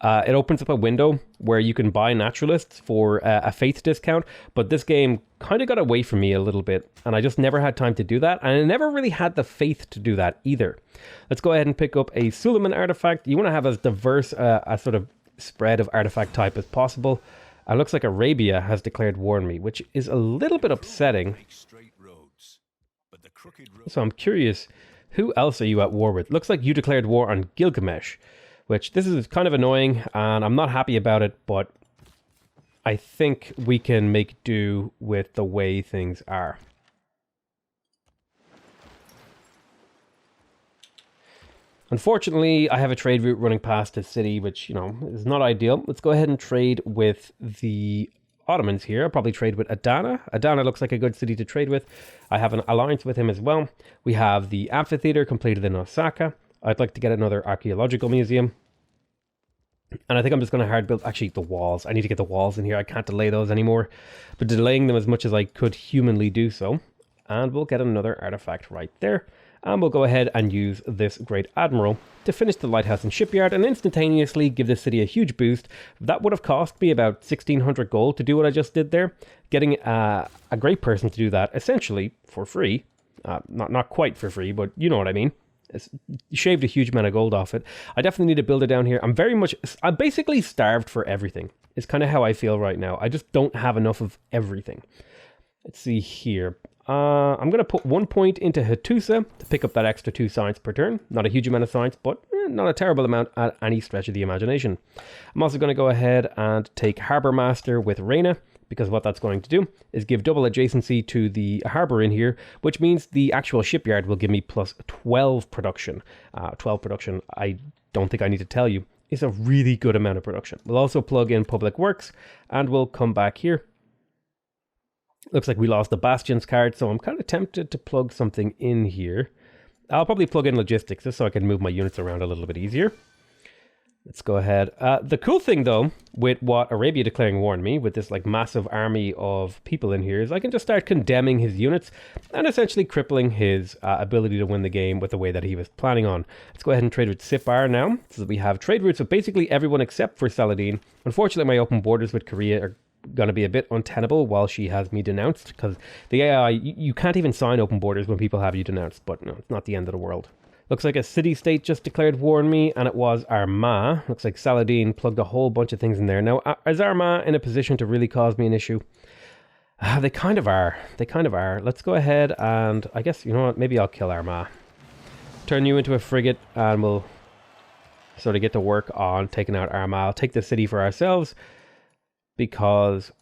it opens up a window where you can buy naturalists for a faith discount, but this game kind of got away from me a little bit, and I just never had time to do that, and I never really had the faith to do that either. Let's go ahead and pick up a Suleiman artifact. You want to have as diverse a sort of spread of artifact type as possible. It looks like Arabia has declared war on me, which is a little bit upsetting. So I'm curious, who else are you at war with? Looks like you declared war on Gilgamesh, which this is kind of annoying, and I'm not happy about it, but I think we can make do with the way things are. Unfortunately, I have a trade route running past this city, which, you know, is not ideal. Let's go ahead and trade with the Ottomans here. I'll probably trade with Adana. Adana looks like a good city to trade with. I have an alliance with him as well. We have the amphitheater completed in Osaka. I'd like to get another archaeological museum. And I think I'm just going to hard build, actually, the walls. I need to get the walls in here. I can't delay those anymore. But delaying them as much as I could humanly do so. And we'll get another artifact right there. And we'll go ahead and use this Great Admiral to finish the lighthouse and shipyard and instantaneously give the city a huge boost. That would have cost me about 1,600 gold to do what I just did there. Getting a great person to do that, essentially for free. Not quite for free, but you know what I mean. It's shaved a huge amount of gold off it. I definitely need to build it down here. I'm basically starved for everything. It's kind of how I feel right now. I just don't have enough of everything. Let's see here. I'm going to put 1 point into Hattusa to pick up that extra 2 science per turn. Not a huge amount of science, but not a terrible amount at any stretch of the imagination. I'm also going to go ahead and take Harbour Master with Reina, because what that's going to do is give double adjacency to the harbour in here, which means the actual shipyard will give me plus 12 production. 12 production, I don't think I need to tell you, is a really good amount of production. We'll also plug in Public Works, and we'll come back here. Looks like we lost the Bastions card, so I'm kind of tempted to plug something in here. I'll probably plug in logistics just so I can move my units around a little bit easier. Let's go ahead. The cool thing, though, with what Arabia declaring war on me, with this like massive army of people in here, is I can just start condemning his units and essentially crippling his ability to win the game with the way that he was planning on. Let's go ahead and trade with Sipar now, so that we have trade routes with basically everyone except for Saladin. Unfortunately, my open borders with Korea are going to be a bit untenable while she has me denounced, because the AI, you can't even sign open borders when people have you denounced, but no, it's not the end of the world. Looks like a city-state just declared war on me, and it was Armagh. Looks like Saladin plugged a whole bunch of things in there. Now, is Armagh in a position to really cause me an issue? They kind of are. They kind of are. Let's go ahead and, I guess, you know what, maybe I'll kill Armagh. Turn you into a frigate, and we'll sort of get to work on taking out Armagh. I'll take the city for ourselves, because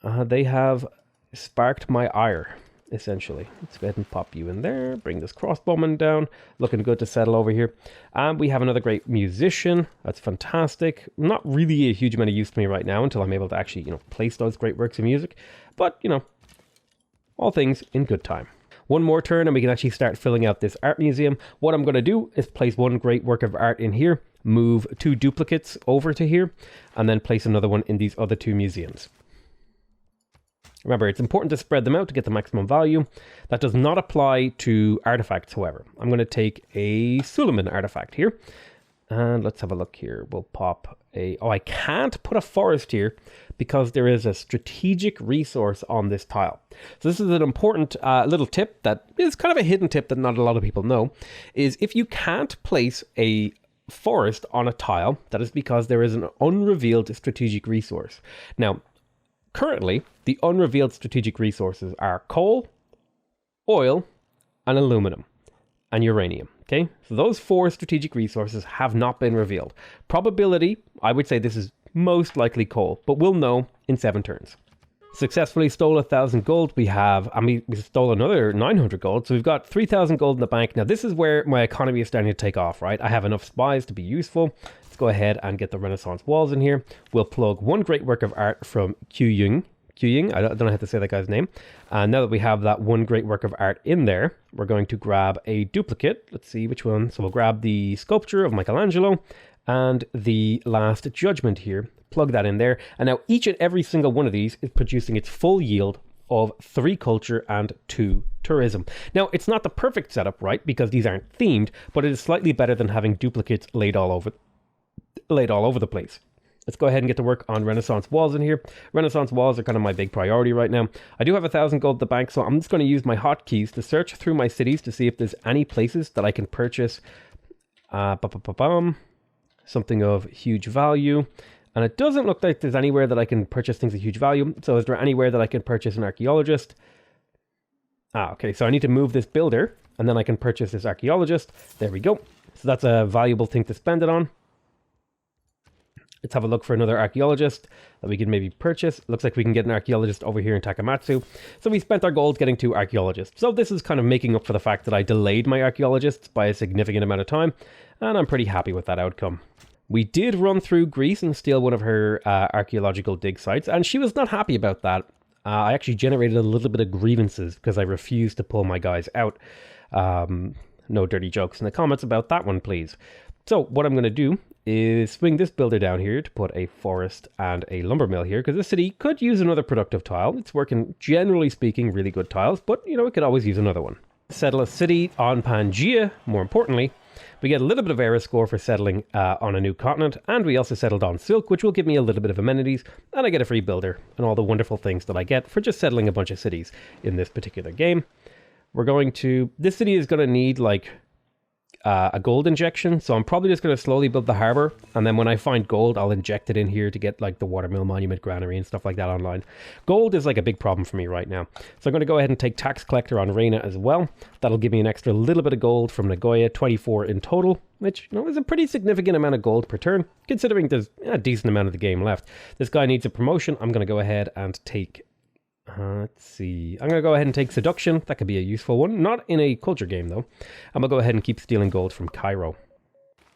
they have sparked my ire, essentially. Let's go ahead and pop you in there, bring this crossbowman down, looking good to settle over here. And we have another great musician. That's fantastic. Not really a huge amount of use to me right now until I'm able to actually, you know, place those great works of music. But, you know, all things in good time. One more turn and we can actually start filling out this art museum. What I'm going to do is place one great work of art in here, move 2 duplicates over to here, and then place another one in these other 2 museums. Remember, it's important to spread them out to get the maximum value. That does not apply to artifacts, however. I'm going to take a Suleiman artifact here. And let's have a look here. We'll pop a... Oh, I can't put a forest here because there is a strategic resource on this tile. So this is an important little tip that is kind of a hidden tip that not a lot of people know, is if you can't place a forest on a tile, that is because there is an unrevealed strategic resource. Now, currently, the unrevealed strategic resources are coal, oil, and aluminum, and uranium. Okay, so those 4 strategic resources have not been revealed. Probability, I would say this is most likely coal, but we'll know in 7 turns. Successfully stole 1,000 gold. We stole another 900 gold, so we've got 3,000 gold in the bank. Now this is where my economy is starting to take off, right? I have enough spies to be useful. Let's go ahead and get the Renaissance walls in here. We'll plug one great work of art from Qiying. I don't know how to say that guy's name. And now that we have that one great work of art in there, we're going to grab a duplicate. Let's see which one. So we'll grab the sculpture of Michelangelo and the Last Judgment here. Plug that in there. And now each and every single one of these is producing its full yield of 3 culture and 2 tourism. Now, it's not the perfect setup, right? Because these aren't themed, but it is slightly better than having duplicates laid all over the place. Let's go ahead and get to work on Renaissance walls in here. Renaissance walls are kind of my big priority right now. I do have 1,000 gold at the bank, so I'm just going to use my hotkeys to search through my cities to see if there's any places that I can purchase something of huge value. And it doesn't look like there's anywhere that I can purchase things of huge value. So is there anywhere that I can purchase an archaeologist? Okay, so I need to move this builder, and then I can purchase this archaeologist. There we go. So that's a valuable thing to spend it on. Let's have a look for another archaeologist that we can maybe purchase. Looks like we can get an archaeologist over here in Takamatsu. So we spent our gold getting 2 archaeologists. So this is kind of making up for the fact that I delayed my archaeologists by a significant amount of time. And I'm pretty happy with that outcome. We did run through Greece and steal one of her archaeological dig sites, and she was not happy about that. I actually generated a little bit of grievances because I refused to pull my guys out. No dirty jokes in the comments about that one, please. So what I'm going to do is swing this builder down here to put a forest and a lumber mill here, because the city could use another productive tile. It's working, generally speaking, really good tiles, but, you know, it could always use another one. Settle a city on Pangaea, more importantly. We get a little bit of era score for settling on a new continent, and we also settled on Silk, which will give me a little bit of amenities, and I get a free builder, and all the wonderful things that I get for just settling a bunch of cities in this particular game. We're going to... This city is going to need, like, a gold injection, so I'm probably just going to slowly build the harbor, and then when I find gold, I'll inject it in here to get, like, the watermill monument granary and stuff like that online. Gold is, like, a big problem for me right now. So I'm going to go ahead and take tax collector on Reina as well. That'll give me an extra little bit of gold from Nagoya, 24 in total, which, you know, is a pretty significant amount of gold per turn, considering there's a decent amount of the game left. This guy needs a promotion. I'm going to go ahead and take... let's see. I'm going to go ahead and take Seduction. That could be a useful one. Not in a culture game, though. I'm going to go ahead and keep stealing gold from Cairo.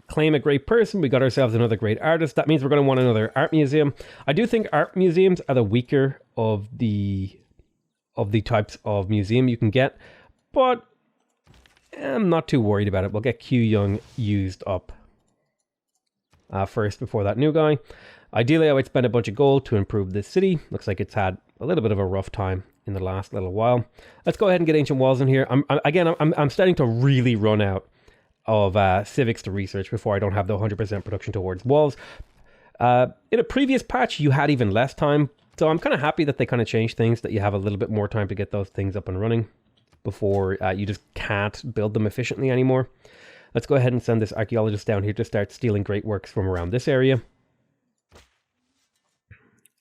Claim a great person. We got ourselves another great artist. That means we're going to want another art museum. I do think art museums are the weaker of the types of museum you can get, but I'm not too worried about it. We'll get Q Young used up first before that new guy. Ideally, I would spend a bunch of gold to improve this city. Looks like it's had a little bit of a rough time in the last little while. Let's go ahead and get ancient walls in here. I'm starting to really run out of civics to research before I don't have the 100% production towards walls. In a previous patch, you had even less time. So I'm kind of happy that they kind of changed things, that you have a little bit more time to get those things up and running before you just can't build them efficiently anymore. Let's go ahead and send this archaeologist down here to start stealing great works from around this area.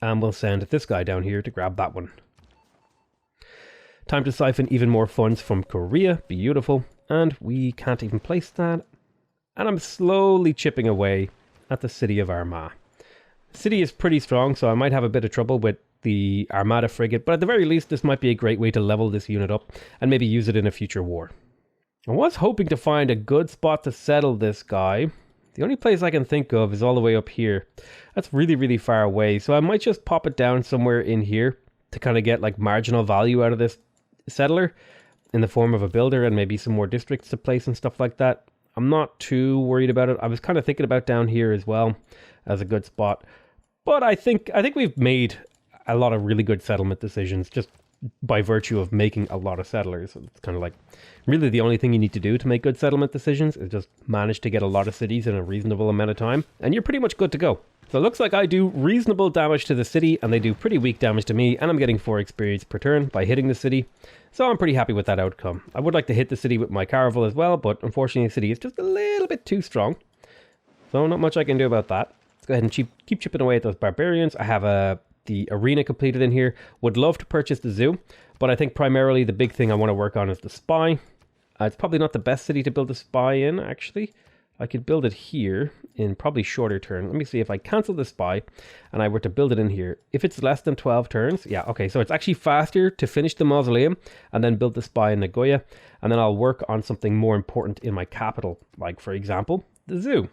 And we'll send this guy down here to grab that one. Time to siphon even more funds from Korea. Beautiful. And we can't even place that. And I'm slowly chipping away at the city of Armagh. The city is pretty strong, so I might have a bit of trouble with the Armada frigate. But at the very least, this might be a great way to level this unit up and maybe use it in a future war. I was hoping to find a good spot to settle this guy. The only place I can think of is all the way up here. That's really, really far away. So I might just pop it down somewhere in here to kind of get like marginal value out of this settler in the form of a builder and maybe some more districts to place and stuff like that. I'm not too worried about it. I was kind of thinking about down here as well as a good spot. But I think we've made a lot of really good settlement decisions just by virtue of making a lot of settlers. It's kind of like really the only thing you need to do to make good settlement decisions is just manage to get a lot of cities in a reasonable amount of time, and you're pretty much good to go. So it looks like I do reasonable damage to the city, and they do pretty weak damage to me, and I'm getting 4 experience per turn by hitting the city. So I'm pretty happy with that outcome. I would like to hit the city with my caravel as well, but unfortunately the city is just a little bit too strong. So not much I can do about that. Let's go ahead and keep chipping away at those barbarians. I have the arena completed in here. Would love to purchase the zoo, but I think primarily the big thing I want to work on is the spy. It's probably not the best city to build a spy in, actually. I could build it here in probably shorter turn. Let me see if I cancel the spy and I were to build it in here. If it's less than 12 turns, yeah, okay, so it's actually faster to finish the mausoleum and then build the spy in Nagoya, and then I'll work on something more important in my capital, like, for example, the zoo.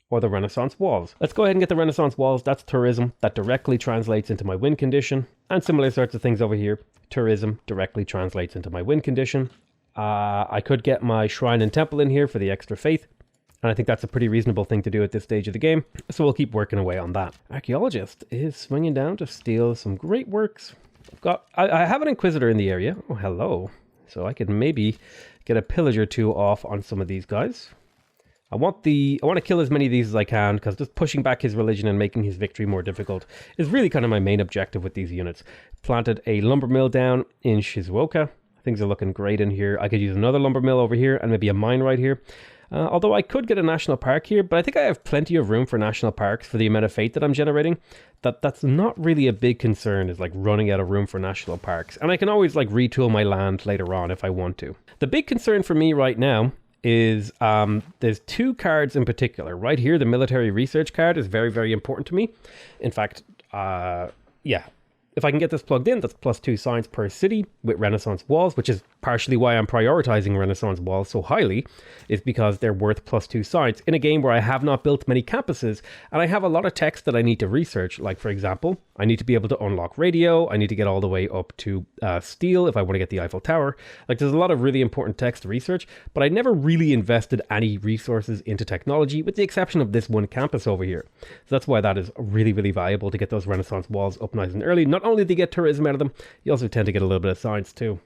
Or the Renaissance walls. Let's go ahead and get the Renaissance walls. That's tourism. That directly translates into my win condition. And similar sorts of things over here. Tourism directly translates into my win condition. I could get my shrine and temple in here for the extra faith. And I think that's a pretty reasonable thing to do at this stage of the game. So we'll keep working away on that. Archaeologist is swinging down to steal some great works. I have an Inquisitor in the area. Oh, hello. So I could maybe get a pillage or two off on some of these guys. I want to kill as many of these as I can, because just pushing back his religion and making his victory more difficult is really kind of my main objective with these units. Planted a lumber mill down in Shizuoka. Things are looking great in here. I could use another lumber mill over here and maybe a mine right here. Although I could get a national park here, but I think I have plenty of room for national parks for the amount of faith that I'm generating. That's not really a big concern, is like running out of room for national parks. And I can always like retool my land later on if I want to. The big concern for me right now is there's 2 cards in particular. Right here, the military research card is very, very important to me. In fact, yeah, if I can get this plugged in, that's +2 science per city with Renaissance walls, which is partially why I'm prioritizing Renaissance walls so highly, is because they're worth +2 science in a game where I have not built many campuses, and I have a lot of text that I need to research. Like, for example, I need to be able to unlock radio, I need to get all the way up to steel if I want to get the Eiffel Tower. Like, there's a lot of really important text to research, but I never really invested any resources into technology, with the exception of this one campus over here. So that's why that is really, really valuable to get those Renaissance walls up nice and early. Not only do you get tourism out of them, you also tend to get a little bit of science too.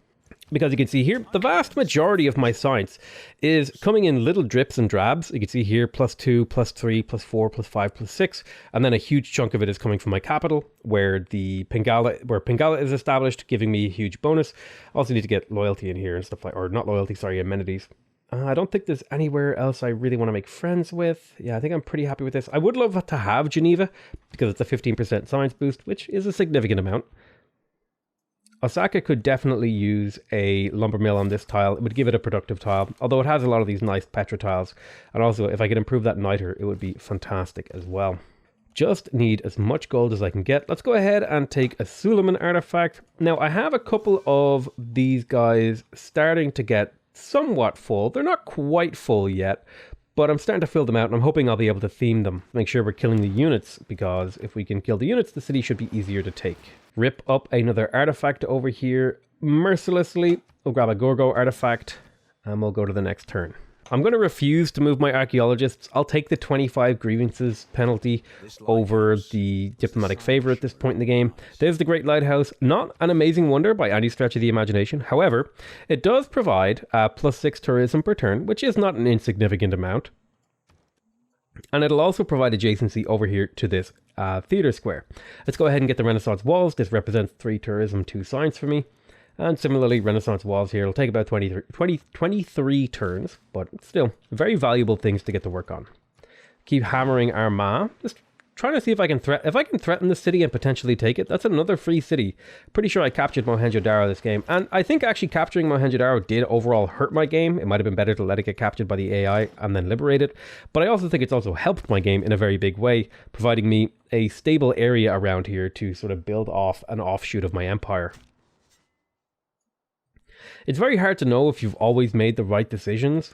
Because you can see here, the vast majority of my science is coming in little drips and drabs. You can see here, +2, +3, +4, +5, +6. And then a huge chunk of it is coming from my capital, where Pingala is established, giving me a huge bonus. I also need to get loyalty in here and stuff like, or not loyalty, sorry, amenities. I don't think there's anywhere else I really want to make friends with. Yeah, I think I'm pretty happy with this. I would love to have Geneva, because it's a 15% science boost, which is a significant amount. Osaka could definitely use a lumber mill on this tile. It would give it a productive tile, although it has a lot of these nice Petra tiles. And also, if I could improve that niter, it would be fantastic as well. Just need as much gold as I can get. Let's go ahead and take a Suleiman artifact. Now, I have a couple of these guys starting to get somewhat full. They're not quite full yet, but I'm starting to fill them out, and I'm hoping I'll be able to theme them. Make sure we're killing the units, because if we can kill the units, the city should be easier to take. Rip up another artifact over here mercilessly. We'll grab a Gorgo artifact, and we'll go to the next turn. I'm going to refuse to move my archaeologists. I'll take the 25 grievances penalty over the diplomatic favor at this point in the game. There's the Great Lighthouse. Not an amazing wonder by any stretch of the imagination. However, it does provide +6 tourism per turn, which is not an insignificant amount. And it'll also provide adjacency over here to this theater square. Let's go ahead and get the Renaissance walls. This represents 3 tourism, 2 science for me. And similarly, Renaissance walls here. It'll take about 23 turns, but still very valuable things to get to work on. Keep hammering Armagh. Just trying to see if I can threaten the city and potentially take it. That's another free city. Pretty sure I captured Mohenjo-Daro this game, and I think actually capturing Mohenjo-Daro did overall hurt my game. It might have been better to let it get captured by the AI and then liberate it, but I also think it's also helped my game in a very big way, providing me a stable area around here to sort of build off an offshoot of my empire. It's very hard to know if you've always made the right decisions,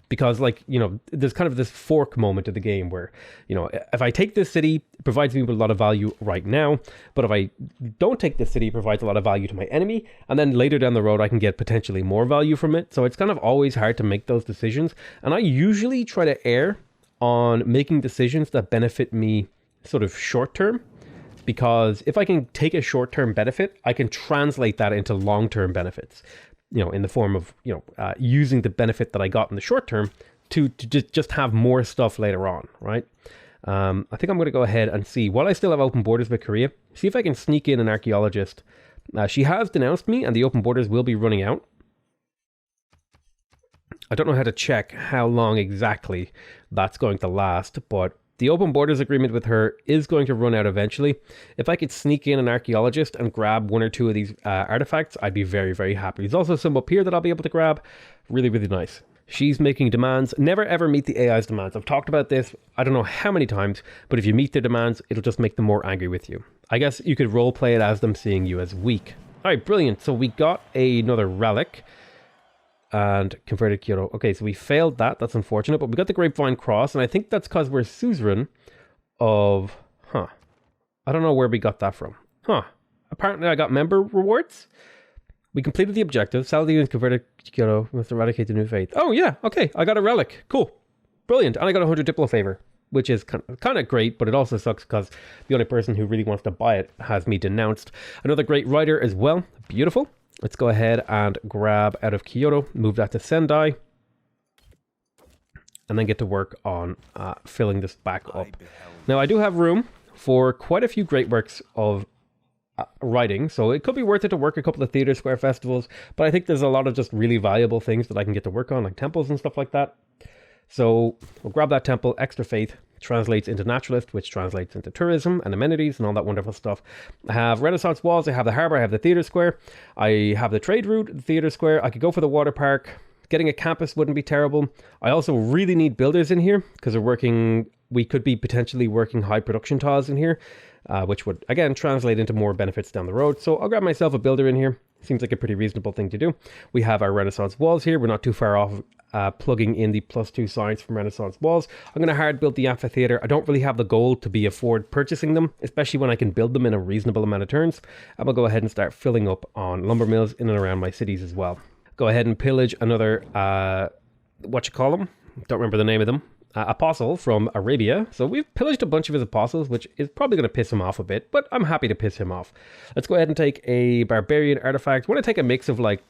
because, like, you know, there's kind of this fork moment of the game where, you know, if I take this city, it provides me with a lot of value right now, but if I don't take this city, it provides a lot of value to my enemy, and then later down the road I can get potentially more value from it. So it's kind of always hard to make those decisions, and I usually try to err on making decisions that benefit me sort of short term. Because if I can take a short-term benefit, I can translate that into long-term benefits, you know, in the form of, you know, using the benefit that I got in the short term to just have more stuff later on, right? I think I'm going to go ahead and see, while I still have open borders with Korea, see if I can sneak in an archaeologist. She has denounced me, and the open borders will be running out. I don't know how to check how long exactly that's going to last, but the open borders agreement with her is going to run out eventually. If I could sneak in an archaeologist and grab 1 or 2 of these artifacts, I'd be very, very happy. There's also some up here that I'll be able to grab. Really, really nice. She's making demands. Never ever meet the AI's demands. I've talked about this, I don't know how many times, but if you meet their demands, it'll just make them more angry with you. I guess you could role play it as them seeing you as weak. All right, brilliant. So we got another relic. And converted Kyoto. Okay, so we failed that. That's unfortunate. But we got the Grapevine Cross. And I think that's because we're suzerain of... I don't know where we got that from. Apparently I got member rewards. We completed the objective. Saladin converted Kyoto. We must eradicate the new faith. Oh, yeah. Okay, I got a relic. Cool. Brilliant. And I got 100 Diplo favor, which is kind of great, but it also sucks because the only person who really wants to buy it has me denounced. Another great writer as well. Beautiful. Let's go ahead and grab out of Kyoto, move that to Sendai, and then get to work on filling this back up. Now, I do have room for quite a few great works of writing, so it could be worth it to work a couple of theater square festivals, but I think there's a lot of just really valuable things that I can get to work on, like temples and stuff like that. So we'll grab that temple. Extra faith translates into naturalist, which translates into tourism and amenities and all that wonderful stuff. I have Renaissance walls, I have the harbor, I have the theater square, I have the trade route, the theater square. I could go for the water park. Getting a campus wouldn't be terrible. I also really need builders in here because we could be potentially working high production tiles in here. which would, again, translate into more benefits down the road. So I'll grab myself a builder in here. Seems like a pretty reasonable thing to do. We have our Renaissance walls here. We're not too far off plugging in the +2 science from Renaissance walls. I'm going to hard build the amphitheater. I don't really have the goal to be afford purchasing them, especially when I can build them in a reasonable amount of turns. I'm going to go ahead and start filling up on lumber mills in and around my cities as well. Go ahead and pillage another, what you call them? Don't remember the name of them. Apostle from Arabia. So we've pillaged a bunch of his apostles, which is probably going to piss him off a bit, but I'm happy to piss him off. Let's go ahead and take a barbarian artifact. I want to take a mix of like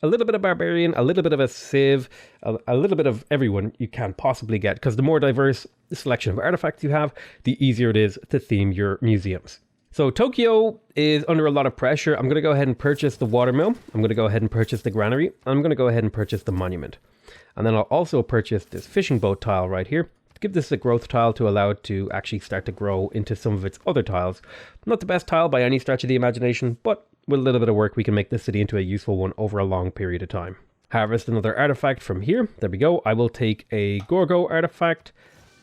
a little bit of barbarian, a little bit of a civ, a little bit of everyone you can possibly get, because the more diverse the selection of artifacts you have, the easier it is to theme your museums. So Tokyo is under a lot of pressure. I'm going to go ahead and purchase the watermill. I'm going to go ahead and purchase the granary. I'm going to go ahead and purchase the monument. And then I'll also purchase this fishing boat tile right here. Give this a growth tile to allow it to actually start to grow into some of its other tiles. Not the best tile by any stretch of the imagination, but with a little bit of work, we can make this city into a useful one over a long period of time. Harvest another artifact from here. There we go. I will take a Gorgo artifact,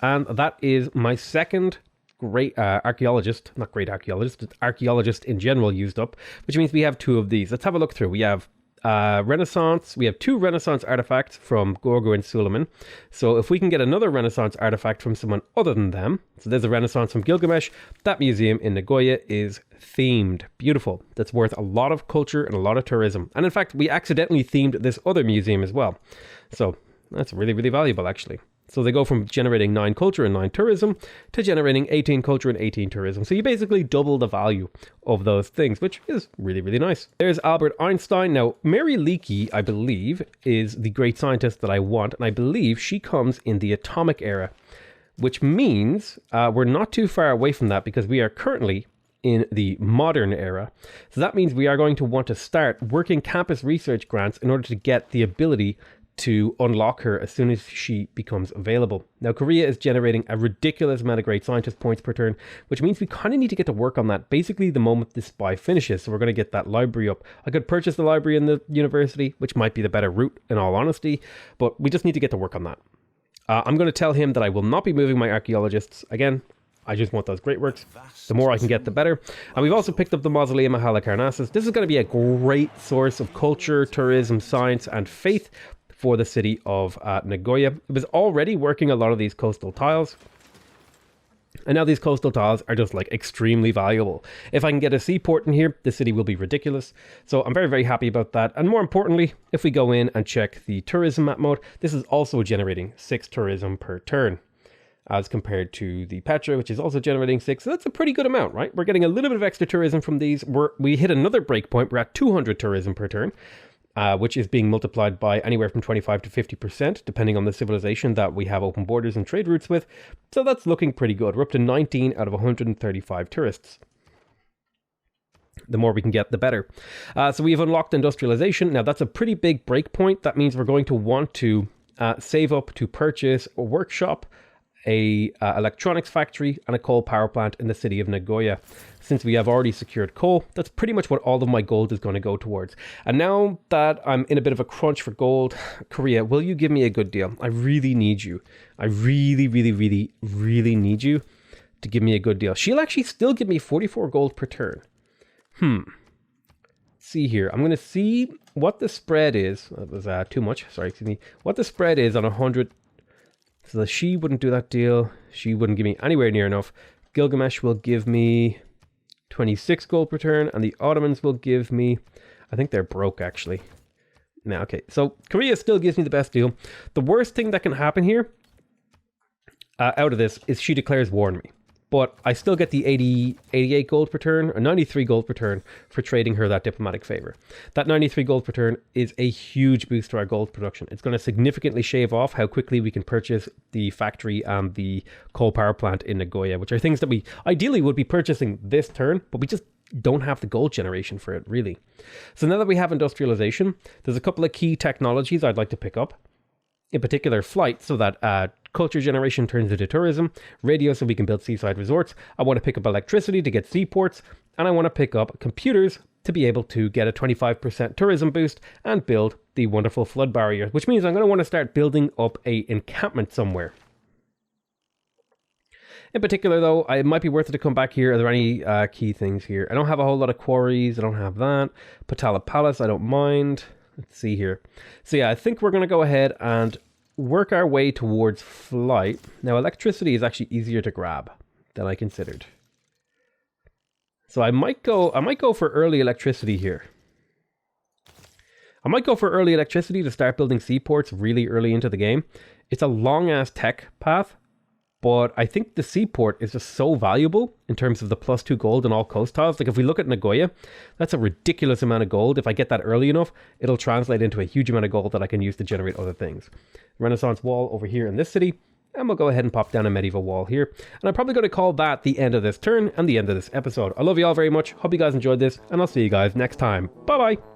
and that is my second great archaeologist in general used up, which means we have 2 of these. Let's have a look through. We have Renaissance. We have 2 Renaissance artifacts from Gorgo and Suleiman. So if we can get another Renaissance artifact from someone other than them, so there's a Renaissance from Gilgamesh, that museum in Nagoya is themed. Beautiful. That's worth a lot of culture and a lot of tourism. And in fact, we accidentally themed this other museum as well. So that's really, really valuable actually. So they go from generating 9 culture and 9 tourism to generating 18 culture and 18 tourism. So you basically double the value of those things, which is really, really nice. There's Albert Einstein. Now, Mary Leakey, I believe, is the great scientist that I want. And I believe she comes in the atomic era, which means we're not too far away from that because we are currently in the modern era. So that means we are going to want to start working campus research grants in order to get the ability to unlock her as soon as she becomes available. Now, Korea is generating a ridiculous amount of great scientist points per turn, which means we kind of need to get to work on that basically the moment this spy finishes. So we're going to get that library up. I could purchase the library in the university, which might be the better route in all honesty, but we just need to get to work on that. I'm going to tell him that I will not be moving my archaeologists. Again, I just want those great works. The more I can get, the better. And we've also picked up the Mausoleum of Halicarnassus. This is going to be a great source of culture, tourism, science, and faith for the city of Nagoya. It was already working a lot of these coastal tiles. And now these coastal tiles are just like extremely valuable. If I can get a seaport in here, the city will be ridiculous. So I'm very, very happy about that. And more importantly, if we go in and check the tourism map mode, this is also generating 6 tourism per turn, as compared to the Petra, which is also generating 6. So that's a pretty good amount, right? We're getting a little bit of extra tourism from these. We hit another breakpoint. We're at 200 tourism per turn. Which is being multiplied by anywhere from 25 to 50%, depending on the civilization that we have open borders and trade routes with. So that's looking pretty good. We're up to 19 out of 135 tourists. The more we can get, the better. So we've unlocked industrialization. Now that's a pretty big breakpoint. That means we're going to want to save up to purchase a workshop, a electronics factory, and a coal power plant in the city of Nagoya. Since we have already secured coal, that's pretty much what all of my gold is going to go towards. And now that I'm in a bit of a crunch for gold, Korea, will you give me a good deal? I really need you. I really, really, really, really need you to give me a good deal. She'll actually still give me 44 gold per turn. Let's see here. I'm going to see what the spread is. That was too much. Sorry, excuse me. What the spread is on 100. So that she wouldn't do that deal. She wouldn't give me anywhere near enough. Gilgamesh will give me 26 gold per turn, and the Ottomans will give me, I think they're broke actually. Now, okay, so Korea still gives me the best deal. The worst thing that can happen here out of this is she declares war on me. But I still get the 88 gold per turn, or 93 gold per turn for trading her that diplomatic favor. That 93 gold per turn is a huge boost to our gold production. It's going to significantly shave off how quickly we can purchase the factory and the coal power plant in Nagoya, which are things that we ideally would be purchasing this turn, but we just don't have the gold generation for it, really. So now that we have industrialization, there's a couple of key technologies I'd like to pick up. In particular, flight, so that culture generation turns into tourism, radio so we can build seaside resorts. I want to pick up electricity to get seaports, and I want to pick up computers to be able to get a 25% tourism boost and build the wonderful flood barrier, which means I'm going to want to start building up a encampment somewhere. In particular, though, it might be worth it to come back here. Are there any key things here? I don't have a whole lot of quarries. I don't have that. Potala Palace, I don't mind. Let's see here. So yeah, I think we're going to go ahead and work our way towards flight. Now, electricity is actually easier to grab than I considered. So I might go for early electricity here. I might go for early electricity to start building seaports really early into the game. It's a long-ass tech path, but I think the seaport is just so valuable in terms of the +2 gold and all coast tiles. Like if we look at Nagoya, that's a ridiculous amount of gold. If I get that early enough, it'll translate into a huge amount of gold that I can use to generate other things. Renaissance wall over here in this city, and we'll go ahead and pop down a medieval wall here. And I'm probably going to call that the end of this turn and the end of this episode. I love you all very much. Hope you guys enjoyed this, and I'll see you guys next time. Bye-bye.